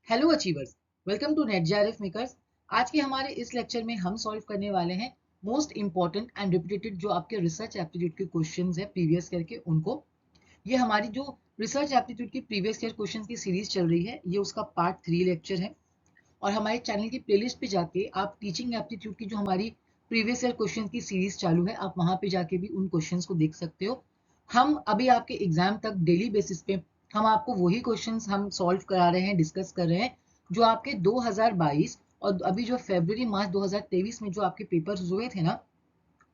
Hello achievers, welcome to NET JRF makers. आज के हमारे इस लेक्चर में हम सॉल्व करने वाले हैं मोस्ट इंपॉर्टेंट एंड रिपीटेड जो आपके रिसर्च एप्टीट्यूड के क्वेश्चंस है प्रीवियस ईयर के उनको। ये हमारी जो रिसर्च एप्टीट्यूड की प्रीवियस ईयर क्वेश्चंस की सीरीज चल रही है, ये उसका पार्ट 3 लेक्चर है। और हमारे चैनल की प्लेलिस्ट पे जाके आप टीचिंग एप्टीट्यूड की जो हमारी प्रीवियस ईयर क्वेश्चन की सीरीज चालू है, आप वहां पे जाके भी उन क्वेश्चंस को देख सकते हो। हम अभी आपके एग्जाम तक डेली बेसिस पे हम आपको वही क्वेश्चंस हम सॉल्व करा रहे हैं, डिस्कस कर रहे हैं जो आपके 2022 और अभी जो फरवरी मार्च 2023 में जो आपके पेपर्स हुए थे ना,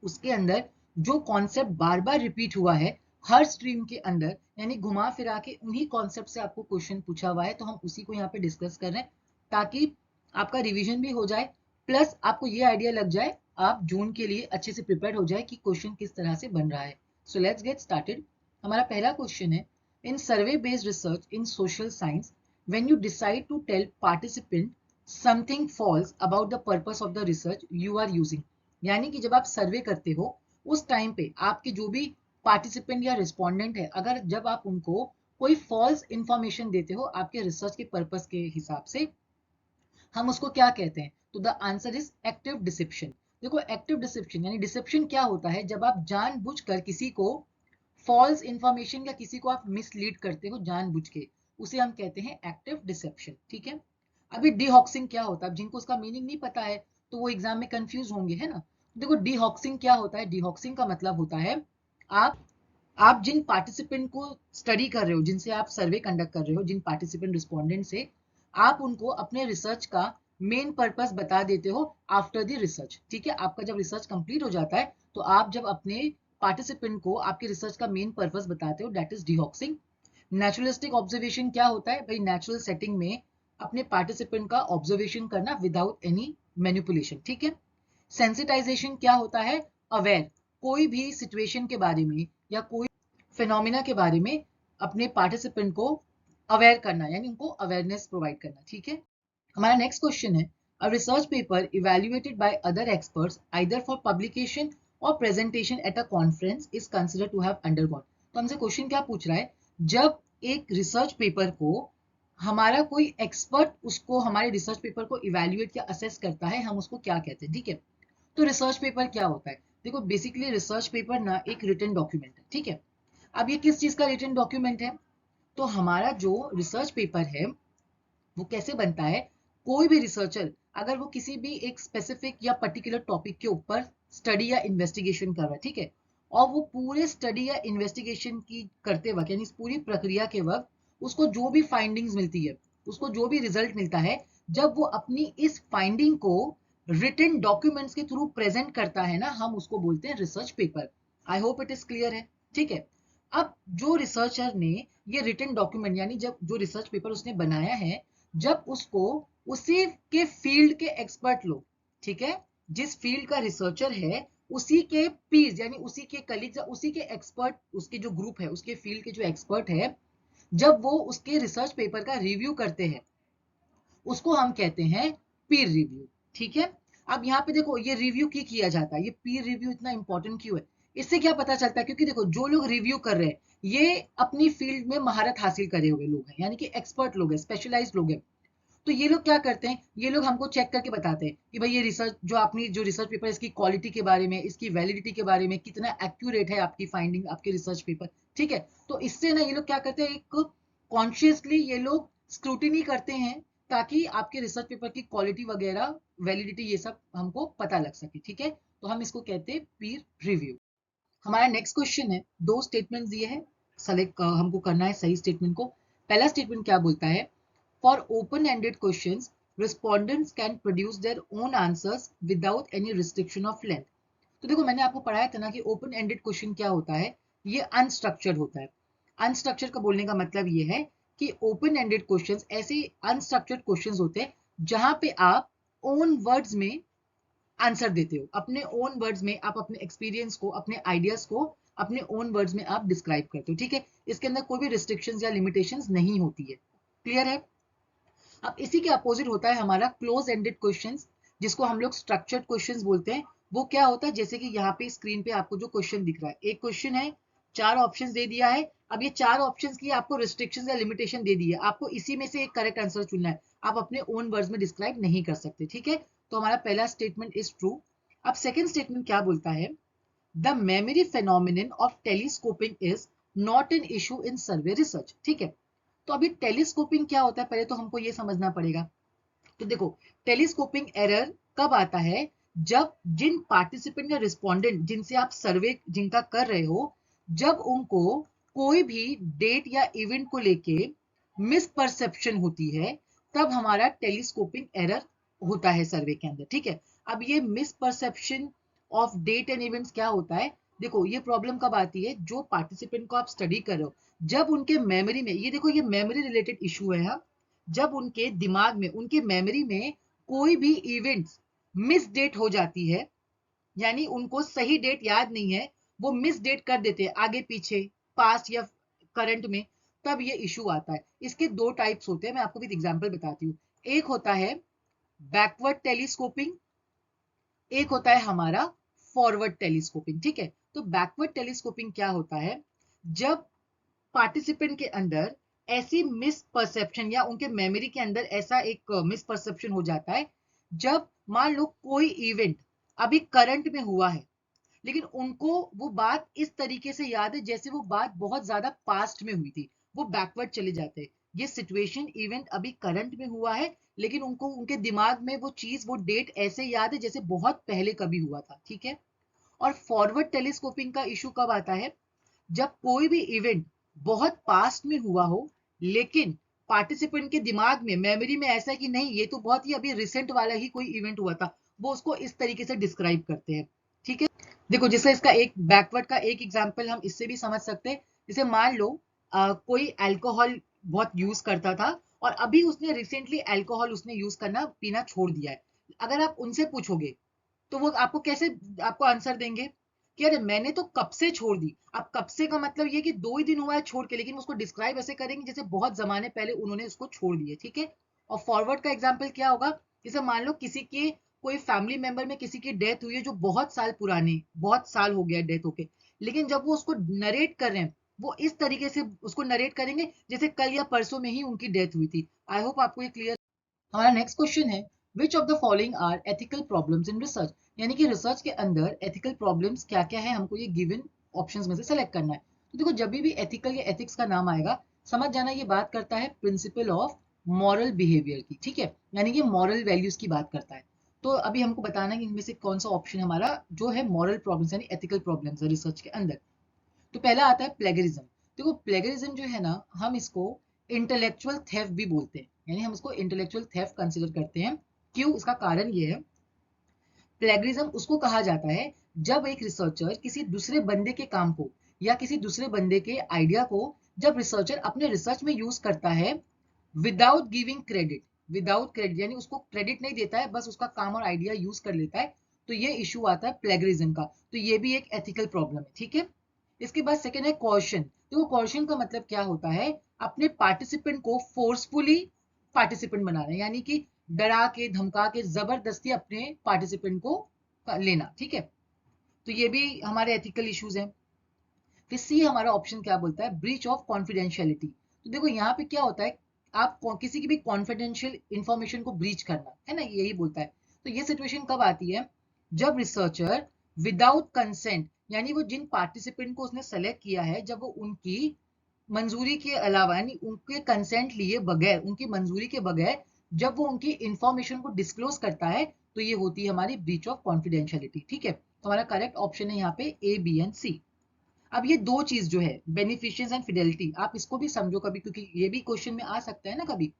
उसके अंदर जो कॉन्सेप्ट बार बार रिपीट हुआ है हर स्ट्रीम के अंदर, यानी घुमा फिरा के उन्हीं कॉन्सेप्ट से आपको क्वेश्चन पूछा हुआ है, तो हम उसी को यहाँ पे डिस्कस कर रहे हैं ताकि आपका रिवीजन भी हो जाए, प्लस आपको ये आइडिया लग जाए, आप जून के लिए अच्छे से प्रिपेयर हो जाए कि क्वेश्चन किस तरह से बन रहा है। So let's get started. हमारा पहला क्वेश्चन है, in survey based research in social science when you decide to tell participant something false about the purpose of the research you are using, यानी कि जब आप सर्वे करते हो उस टाइम पे आपके जो भी पार्टिसिपेंट या रिस्पोंडेंट है, अगर जब आप उनको कोई फॉल्स इंफॉर्मेशन देते हो आपके रिसर्च के पर्पस के हिसाब से, हम उसको क्या कहते हैं? तो the answer is active deception. देखो, एक्टिव डिसेप्शन यानी डिसेप्शन क्या होता है? जब आप जानबूझकर किसी को फॉल्स इंफॉर्मेशन या किसी को आप मिसलीड करते हो जानबूझ के, उसे हम कहते हैं एक्टिव डिसेप्शन। ठीक है। अभी डीहॉक्सिंग क्या होता है? जिनको उसका मीनिंग नहीं पता है तो वो एग्जाम में कंफ्यूज होंगे, है ना। देखो, डीहॉक्सिंग क्या होता है? डीहॉक्सिंग का मतलब होता है आप आप जिन पार्टिसिपेंट को स्टडी कर रहे हो, जिनसे आप सर्वे कंडक्ट कर रहे हो, जिन पार्टिसिपेंट रिस्पोंडेंट से, आप उनको अपने रिसर्च का मेन पर्पस बता देते हो आफ्टर द रिसर्च। ठीक है। आपका जब रिसर्च कंप्लीट हो जाता है तो आप जब अपने पार्टिसिपेंट को आपके रिसर्च का मेन पर्पस बताते हो, दैट इज डीहॉक्सिंग। नेचुरलिस्टिक ऑब्जर्वेशन क्या होता है भाई? नेचुरल सेटिंग में अपने पार्टिसिपेंट का ऑब्जर्वेशन करना विदाउट एनी मैनिपुलेशन। ठीक है। सेंसिटाइजेशन क्या होता है? अवेयर, कोई भी सिचुएशन के बारे में या कोई फिनोमिना के बारे में अपने पार्टिसिपेंट को अवेयर करना, यानी उनको अवेयरनेस प्रोवाइड करना। ठीक है। हमारा नेक्स्ट क्वेश्चन है, a research paper evaluated by other experts either for publication और presentation at a conference is considered to have undergone. तो हमसे क्वेश्चन क्या पूछ रहा है? जब एक रिसर्च पेपर को हमारा कोई एक्सपर्ट उसको हमारे रिसर्च पेपर को इवैल्यूएट या असेस करता है, हम उसको क्या कहते हैं? ठीक है। तो रिसर्च पेपर क्या होता है? देखो, बेसिकली रिसर्च पेपर ना एक रिटन डॉक्यूमेंट है। ठीक है। अब ये किस चीज का रिटन डॉक्यूमेंट है? तो हमारा जो रिसर्च पेपर है वो कैसे बनता है? कोई भी रिसर्चर अगर वो किसी भी एक स्पेसिफिक या पर्टिकुलर टॉपिक के ऊपर स्टडी या इन्वेस्टिगेशन कर रहा है, ठीक है, और वो पूरे स्टडी या इन्वेस्टिगेशन की करते वक्त, यानी इस पूरी प्रक्रिया के वक्त उसको जो भी फाइंडिंग्स मिलती है, उसको जो भी रिजल्ट मिलता है, जब वो अपनी इस फाइंडिंग को रिटन डॉक्यूमेंट्स के थ्रू प्रेजेंट करता है ना, हम उसको बोलते हैं research paper. I hope it is clear है। ठीक है। अब जो रिसर्चर ने ये रिटन डॉक्यूमेंट, यानी जब जो रिसर्च पेपर उसने बनाया है, जब उसको उसी के फील्ड के एक्सपर्ट लोग, ठीक है, जिस फील्ड का रिसर्चर है उसी के पीस यानी उसी के कलीग्स या उसी के एक्सपर्ट, उसके जो ग्रुप है, उसके फील्ड के जो एक्सपर्ट है, जब वो उसके रिसर्च पेपर का रिव्यू करते हैं, उसको हम कहते हैं पीर रिव्यू। ठीक है। अब यहाँ पे देखो, ये रिव्यू की किया जाता है, ये पीर रिव्यू इतना इंपॉर्टेंट क्यों है? इससे क्या पता चलता है? क्योंकि देखो, जो लोग रिव्यू कर रहे हैं ये अपनी फील्ड में महारत हासिल करे हुए लोग हैं, यानी कि एक्सपर्ट लोग हैं, स्पेशलाइज्ड लोग हैं। तो ये लोग क्या करते हैं? ये लोग हमको चेक करके बताते हैं कि भाई ये रिसर्च जो आपने जो रिसर्च पेपर, इसकी क्वालिटी के बारे में, इसकी वैलिडिटी के बारे में, कितना एक्यूरेट है आपकी फाइंडिंग, आपके रिसर्च पेपर। ठीक है। तो इससे ना ये लोग क्या करते हैं, एक कॉन्शियसली ये लोग स्क्रूटिनी करते हैं ताकि आपके रिसर्च पेपर की क्वालिटी वगैरह, वैलिडिटी, ये सब हमको पता लग सके। ठीक है। तो हम इसको कहते हैं पीर रिव्यू। हमारा नेक्स्ट क्वेश्चन है, दो स्टेटमेंट दिए हैं, सेलेक्ट हमको करना है सही स्टेटमेंट को। पहला स्टेटमेंट क्या बोलता है? For open-ended questions, respondents can produce their own answers without any restriction of length. तो देखो, मैंने आपको पढ़ाया था ना कि ओपन एंडेड क्वेश्चन क्या होता है? ये अनस्ट्रक्चर्ड होता है। अनस्ट्रक्चर्ड का बोलने का मतलब ये है कि ओपन एंडेड क्वेश्चंस ऐसे अनस्ट्रक्चर्ड क्वेश्चंस होते हैं जहां पे आप ओन वर्ड्स में आंसर देते हो, अपने ओन वर्ड्स में आप अपने एक्सपीरियंस को, अपने आइडियाज को अपने ओन वर्ड्स में आप डिस्क्राइब करते हो। ठीक है। इसके अंदर कोई भी रिस्ट्रिक्शंस या लिमिटेशंस नहीं होती है। क्लियर है? अब इसी के अपोजिट होता है हमारा क्लोज एंडेड क्वेश्चंस, जिसको हम लोग स्ट्रक्चर्ड क्वेश्चंस बोलते हैं। वो क्या होता है? जैसे कि यहाँ पे स्क्रीन पे आपको जो क्वेश्चन दिख रहा है, एक क्वेश्चन है 4 ऑप्शंस दे दिया है। अब ये 4 ऑप्शंस की आपको रिस्ट्रिक्शंस या लिमिटेशन दे दी है, आपको इसी में से एक करेक्ट आंसर चुनना है, आप अपने ओन वर्ड्स में डिस्क्राइब नहीं कर सकते, ठीक है। तो हमारा पहला स्टेटमेंट इज ट्रू। अब सेकेंड स्टेटमेंट क्या बोलता है, the memory phenomenon of telescoping is not an issue in survey research, ठीक है। तो अभी टेलीस्कोपिंग क्या होता है, पहले तो हमको ये समझना पड़ेगा। तो देखो, टेलीस्कोपिंग एरर कब आता है, जब जिन पार्टिसिपेंट या रिस्पोंडेंट जिनसे आप सर्वे जिनका कर रहे हो, जब उनको कोई भी डेट या इवेंट को लेके मिसपरसेप्शन होती है, तब हमारा टेलीस्कोपिंग एरर होता है सर्वे के अंदर, ठीक है। अब ये misperception of date and events क्या होता है, देखो ये प्रॉब्लम कब आती है, जो पार्टिसिपेंट को आप स्टडी कर रहे हो, जब उनके मेमोरी में, ये देखो ये मेमोरी रिलेटेड इशू है, हाँ, जब उनके दिमाग में, उनके मेमोरी में कोई भी इवेंट्स मिस डेट हो जाती है, यानी उनको सही डेट याद नहीं है, वो मिस डेट कर देते हैं आगे पीछे, पास्ट या करंट में, तब ये इशू आता है। इसके दो टाइप्स होते हैं, मैं आपको भी एग्जांपल बताती हूँ। एक होता है बैकवर्ड टेलीस्कोपिंग, एक होता है हमारा फॉरवर्ड टेलीस्कोपिंग, ठीक है। तो बैकवर्ड टेलीस्कोपिंग क्या होता है, जब पार्टिसिपेंट के अंदर ऐसी मिसपरसेप्शन या उनके मेमोरी के अंदर ऐसा एक मिसपरसेप्शन हो जाता है, जब मान लो कोई इवेंट अभी करंट में हुआ है, लेकिन उनको वो बात इस तरीके से याद है जैसे वो बात बहुत ज्यादा पास्ट में हुई थी, वो बैकवर्ड चले जाते हैं। ये सिचुएशन इवेंट अभी करंट में हुआ है, लेकिन उनको उनके दिमाग में वो चीज, वो डेट ऐसे याद है जैसे बहुत पहले कभी हुआ था, ठीक है। और फॉरवर्ड टेलीस्कोपिंग का इशू कब आता है, जब कोई भी इवेंट बहुत पास्ट में हुआ हो, लेकिन पार्टिसिपेंट के दिमाग में, मेमोरी में ऐसा है कि नहीं ये तो बहुत ही अभी रिसेंट वाला ही कोई इवेंट हुआ था, वो उसको इस तरीके से डिस्क्राइब करते हैं, ठीक है। देखो जैसे इसका एक बैकवर्ड का एक एग्जांपल हम इससे भी समझ सकते हैं, जैसे मान लो कोई अल्कोहल बहुत यूज करता था, और अभी उसने रिसेंटली अल्कोहल उसने यूज करना पीना छोड़ दिया है, अगर आप उनसे पूछोगे तो वो आपको कैसे, आपको आंसर देंगे कि अरे मैंने तो कब से छोड़ दी। अब कब से का मतलब ये कि 2 ही दिन हुआ है छोड़ के, लेकिन उसको डिस्क्राइब ऐसे करेंगे जैसे बहुत जमाने पहले उन्होंने उसको छोड़ दिए, ठीक है। और फॉरवर्ड का एग्जाम्पल क्या होगा, जैसे मान लो किसी के, कोई फैमिली मेंबर में किसी की डेथ हुई है जो बहुत साल पुरानी, बहुत साल हो गया डेथ होके, लेकिन जब वो उसको नरेट कर रहे हैं, वो इस तरीके से उसको नरेट करेंगे जैसे कल या परसों में ही उनकी डेथ हुई थी। आई होप आपको ये क्लियर। हमारा नेक्स्ट क्वेश्चन है, which of the following are ethical problems in research, यानी कि रिसर्च के अंदर एथिकल प्रॉब्लम्स क्या क्या है, हमको ये गिवन ऑप्शंस में से सेलेक्ट करना है। तो देखो जब भी एथिकल या एथिक्स का नाम आएगा, समझ जाना ये बात करता है प्रिंसिपल ऑफ मॉरल बिहेवियर की, ठीक है, यानी कि मॉरल वैल्यूज की बात करता है। तो अभी हमको बताना है कि इनमें से कौन सा ऑप्शन हमारा जो है मॉरल प्रॉब्लम्स यानी एथिकल प्रॉब्लम्स है रिसर्च के अंदर। तो पहला आता है प्लेगरिज्म। देखो प्लेगरिज्म जो है ना, हम इसको इंटेलेक्चुअल थेफ्ट भी बोलते हैं, यानी हम इसको इंटेलेक्चुअल थेफ्ट कंसिडर करते हैं। क्यों, इसका कारण ये है, प्लेगरिज्म उसको कहा जाता है जब एक रिसर्चर किसी दूसरे बंदे के काम को या किसी दूसरे बंदे के आइडिया को, जब रिसर्चर अपने रिसर्च में यूज करता है without giving credit, without credit यानी उसको क्रेडिट नहीं देता है, बस उसका काम और आइडिया यूज कर लेता है, तो ये इशू आता है प्लेगरिज्म का। तो ये भी एक एथिकल प्रॉब्लम है, ठीक है। इसके बाद सेकेंड है कॉशन। देखो कॉशन का मतलब क्या होता है, अपने पार्टिसिपेंट को फोर्सफुली पार्टिसिपेंट बनाना, यानी कि डरा के धमका के जबरदस्ती अपने पार्टिसिपेंट को लेना, ठीक है। तो ये भी हमारे एथिकल इश्यूज हैं। फिर सी हमारा ऑप्शन क्या बोलता है, ब्रीच ऑफ कॉन्फिडेंशियलिटी। तो देखो यहाँ पे क्या होता है, आप किसी की भी कॉन्फिडेंशियल इंफॉर्मेशन को ब्रीच करना है ना, यही बोलता है। तो ये सिचुएशन कब आती है, जब रिसर्चर विदाउट कंसेंट, यानी वो जिन पार्टिसिपेंट को उसने सेलेक्ट किया है, जब वो उनकी मंजूरी के अलावा, यानी उनके कंसेंट लिए बगैर, उनकी मंजूरी के बगैर जब वो उनकी इंफॉर्मेशन को डिस्क्लोज करता है, तो ये होती है हमारी ब्रीच ऑफ कॉन्फिडेंशियलिटी, ठीक है। तो हमारा करेक्ट ऑप्शन है यहाँ पे ए, बी एंड सी। अब ये दो चीज जो है बेनिफिशियंस एंड फिडेलिटी, आप इसको भी समझो कभी, क्योंकि ये भी क्वेश्चन में आ सकता है ना कभी।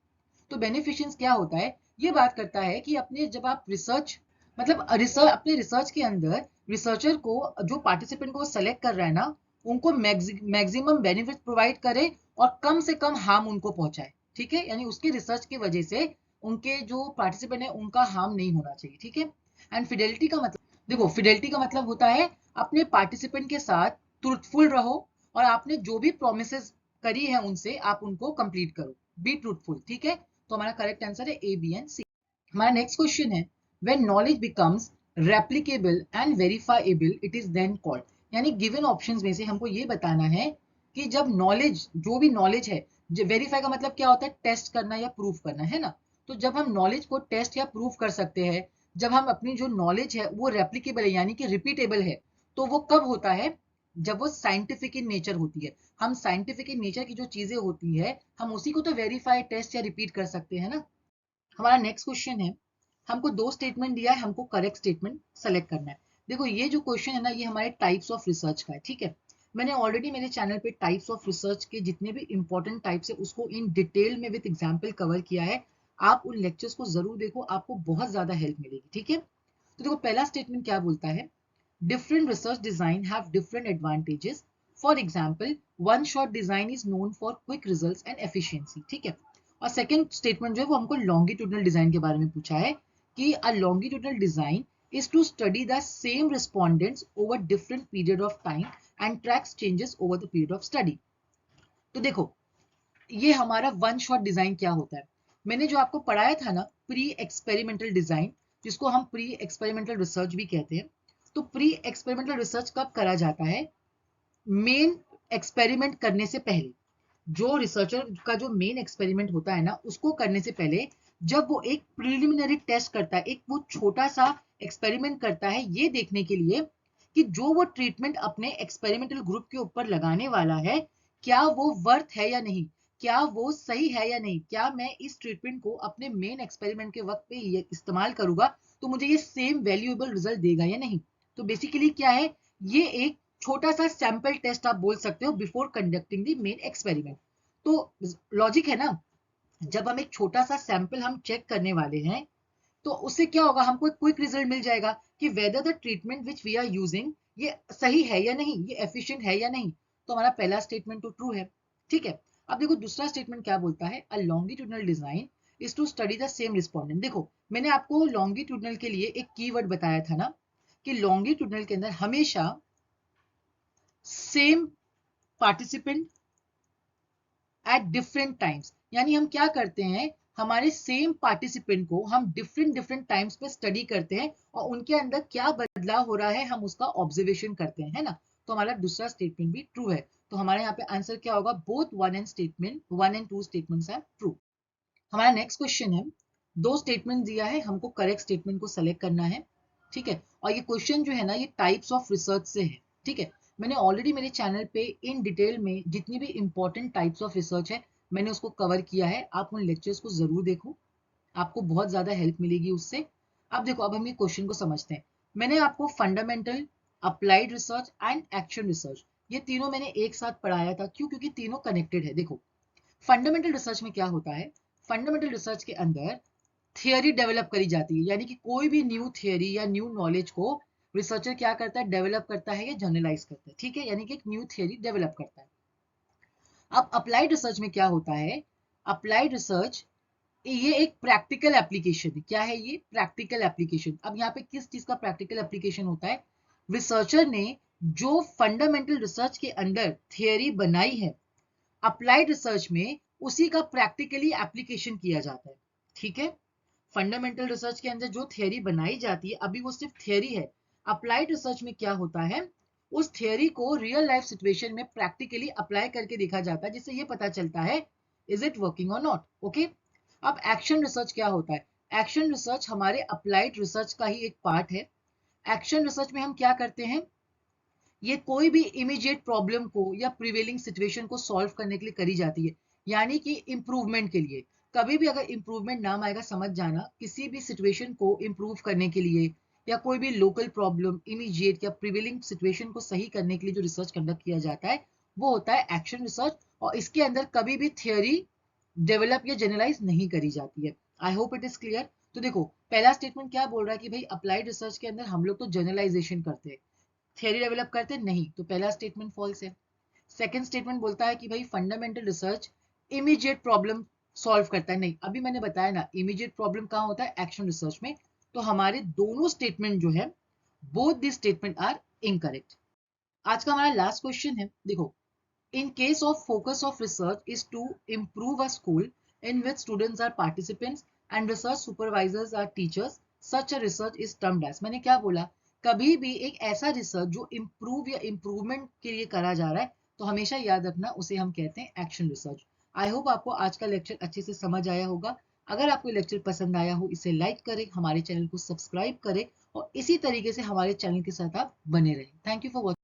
तो बेनिफिशियंस क्या होता है, ये बात करता है कि अपने जब आप रिसर्च, मतलब रिसर्च, अपने रिसर्च के अंदर रिसर्चर को, जो पार्टिसिपेंट को सेलेक्ट कर रहा है ना, उनको मैक्सिमम बेनिफिट प्रोवाइड करे और कम से कम हार्म उनको पहुंचाए, ठीक है, यानी उसके रिसर्च की वजह से उनके जो पार्टिसिपेंट है उनका हार्म नहीं होना चाहिए, ठीक है। एंड फिडेलिटी का मतलब, देखो फिडेलिटी का मतलब होता है अपने पार्टिसिपेंट के साथ ट्रूथफुल रहो, और आपने जो भी प्रोमिसेस करी है उनसे, आप उनको कंप्लीट करो, बी ट्रूथफुल, ठीक है। तो हमारा करेक्ट आंसर है ए, बी एंड सी। हमारा नेक्स्ट क्वेश्चन है, when knowledge becomes replicable and verifiable it is then called, यानी गिवन ऑप्शंस में से हमको ये बताना है कि जब नॉलेज, जो भी नॉलेज है, वेरीफाई का मतलब क्या होता है, टेस्ट करना या प्रूफ करना, है ना। तो जब हम नॉलेज को टेस्ट या प्रूफ कर सकते हैं, जब हम अपनी जो नॉलेज है वो रेप्लिकेबल है यानी कि रिपीटेबल है, तो वो कब होता है, जब वो साइंटिफिक इन नेचर होती है। हम साइंटिफिक इन नेचर की जो चीजें होती है, हम उसी को तो वेरीफाई, टेस्ट या रिपीट कर सकते हैं ना। हमारा नेक्स्ट क्वेश्चन है, हमको दो स्टेटमेंट दिया है, हमको करेक्ट स्टेटमेंट सेलेक्ट करना है। देखो ये जो क्वेश्चन है ना, ये हमारे टाइप्स ऑफ रिसर्च का है, ठीक है। मैंने ऑलरेडी मेरे चैनल पे टाइप्स ऑफ रिसर्च के जितने भी इंपॉर्टेंट टाइप्स है उसको इन डिटेल में विद एग्जांपल कवर किया है। आप उन लेक्चर्स को जरूर देखो, आपको बहुत ज्यादा हेल्प मिलेगी, ठीक है। तो देखो पहला स्टेटमेंट क्या बोलता है, different research design have different advantages. For example, one shot design is known for quick results and efficiency, ठीक है। और सेकंड स्टेटमेंट जो है वो हमको लॉन्गिट्यूडनल डिजाइन के बारे में पूछा है कि अ longitudinal design is to study the same respondents over different period of time and tracks changes over the period of study। तो देखो ये हमारा वन शॉट डिजाइन क्या होता है, मैंने जो आपको पढ़ाया था ना, प्री एक्सपेरिमेंटल डिजाइन, जिसको हम प्री एक्सपेरिमेंटल रिसर्च भी कहते हैं। तो प्री एक्सपेरिमेंटल रिसर्च कब करा जाता है, मेन एक्सपेरिमेंट करने से पहले। जो रिसर्चर का जो मेन एक्सपेरिमेंट होता है ना, उसको करने से पहले जब वो एक प्रिलिमिनरी टेस्ट करता है, एक वो छोटा सा एक्सपेरिमेंट करता है ये देखने के लिए कि जो वो ट्रीटमेंट अपने एक्सपेरिमेंटल ग्रुप के ऊपर लगाने वाला है, क्या वो वर्थ है या नहीं, क्या वो सही है या नहीं, क्या मैं इस ट्रीटमेंट को अपने मेन एक्सपेरिमेंट के वक्त पे ये इस्तेमाल करूंगा तो मुझे ये सेम वैल्यूएबल रिजल्ट देगा या नहीं। तो बेसिकली क्या है, ये एक छोटा सा सैंपल टेस्ट आप बोल सकते हो before conducting the main experiment. तो लॉजिक है ना, जब हम एक छोटा सा सैंपल हम चेक करने वाले हैं, तो उससे क्या होगा, हमको एक क्विक रिजल्ट मिल जाएगा कि whether the treatment which we are using ये सही है या नहीं, ये एफिशिएंट है या नहीं। तो हमारा पहला स्टेटमेंट तो ट्रू है, ठीक है। अब देखो दूसरा स्टेटमेंट क्या बोलता है, a longitudinal design is to study the same respondent. देखो मैंने आपको लॉन्गिट्यूडनल के लिए एक कीवर्ड बताया था ना, कि लॉन्गिट्यूडनल के अंदर हमेशा same participant at different times, यानी हम क्या करते हैं, हमारे सेम पार्टिसिपेंट को हम डिफरेंट डिफरेंट टाइम्स पे स्टडी करते हैं और उनके अंदर क्या बदलाव हो रहा है हम उसका ऑब्जर्वेशन करते हैं, है ना। तो हमारा दूसरा स्टेटमेंट भी ट्रू है। तो हमारे यहाँ पे आंसर क्या होगा, both one and two statements are true. हमारा नेक्स्ट क्वेश्चन है, दो स्टेटमेंट दिया है, हमको करेक्ट स्टेटमेंट को सेलेक्ट करना है, ठीक है। और ये क्वेश्चन जो है ना, ये टाइप्स ऑफ रिसर्च से है, ठीक है। मैंने ऑलरेडी मेरे चैनल पे इन डिटेल में जितनी भी इंपॉर्टेंट टाइप्स ऑफ रिसर्च है मैंने उसको कवर किया है, आप उन लेक्चर्स को जरूर देखो, आपको बहुत ज्यादा हेल्प मिलेगी उससे। अब देखो, अब हम ये क्वेश्चन को समझते हैं। मैंने आपको fundamental, applied research and action research, ये तीनों मैंने एक साथ पढ़ाया था, क्यों, क्योंकि तीनों कनेक्टेड है। देखो फंडामेंटल रिसर्च में क्या होता है, फंडामेंटल रिसर्च के अंदर थियरी डेवलप करी जाती है, यानी कि कोई भी न्यू थियरी या न्यू नॉलेज को रिसर्चर क्या करता है, डेवलप करता है या जनरलाइज करता है, ठीक है, यानी कि एक न्यू थियरी डेवलप करता है। अब अप्लाइड रिसर्च में क्या होता है, अप्लाइड रिसर्च ये एक प्रैक्टिकल एप्लीकेशन है। क्या है ये, प्रैक्टिकल एप्लीकेशन। अब यहाँ पे किस चीज का प्रैक्टिकल एप्लीकेशन होता है, रिसर्चर ने जो फंडामेंटल रिसर्च के अंदर थियरी बनाई है, अप्लाइड रिसर्च में उसी का प्रैक्टिकली एप्लीकेशन किया जाता है, ठीक है। फंडामेंटल रिसर्च के अंदर जो थियरी बनाई जाती है अभी वो सिर्फ थियरी है। अप्लाइड रिसर्च में क्या होता है, उस थियरी को रियल लाइफ सिचुएशन में प्रैक्टिकली अप्लाई करके देखा जाता है, जिससे ये पता चलता है इज इट वर्किंग और नॉट, ओके। अब एक्शन रिसर्च क्या होता है, एक्शन रिसर्च हमारे अप्लाइड रिसर्च का ही एक पार्ट है। एक्शन रिसर्च में हम क्या करते हैं, ये कोई भी इमीडिएट प्रॉब्लम को या प्रिवेलिंग सिचुएशन को सॉल्व करने के लिए करी जाती है, यानी कि इंप्रूवमेंट के लिए। कभी भी अगर इंप्रूवमेंट नाम आएगा, समझ जाना किसी भी सिचुएशन को इंप्रूव करने के लिए या कोई भी लोकल प्रॉब्लम इमीडिएट या प्रिवेलिंग सिचुएशन को सही करने के लिए जो रिसर्च कंडक्ट किया जाता है वो होता है एक्शन रिसर्च। और इसके अंदर कभी भी थियोरी डेवलप या जनरलाइज नहीं करी जाती है। I hope it is clear. तो देखो पहला स्टेटमेंट क्या बोल रहा है कि भाई अप्लाइड रिसर्च के अंदर हम लोग तो जनरलाइजेशन करते हैं, थियरी डेवलप करते नहीं, तो पहला स्टेटमेंट फॉल्स है। सेकंड स्टेटमेंट बोलता है कि भाई fundamental research immediate problem solve करता है, नहीं, अभी मैंने बताया ना इमीडिएट प्रॉब्लम कहाँ होता है, एक्शन रिसर्च में। तो हमारे दोनों स्टेटमेंट जो है, both this statement are incorrect. आज का हमारा लास्ट क्वेश्चन है, देखो, in case of focus of research is to improve a school in which students are participants and research supervisors are teachers, such a research is termed as। मैंने क्या बोला कभी भी एक ऐसा रिसर्च जो इम्प्रूव या इम्प्रूवमेंट के लिए करा जा रहा है, तो हमेशा याद रखना उसे हम कहते हैं एक्शन रिसर्च। आई होप आपको आज का लेक्चर अच्छे से समझ आया होगा। अगर आपको लेक्चर पसंद आया हो, इसे लाइक करें, हमारे चैनल को सब्सक्राइब करें और इसी तरीके से हमारे चैनल के साथ आप बने रहें। Thank you for watching.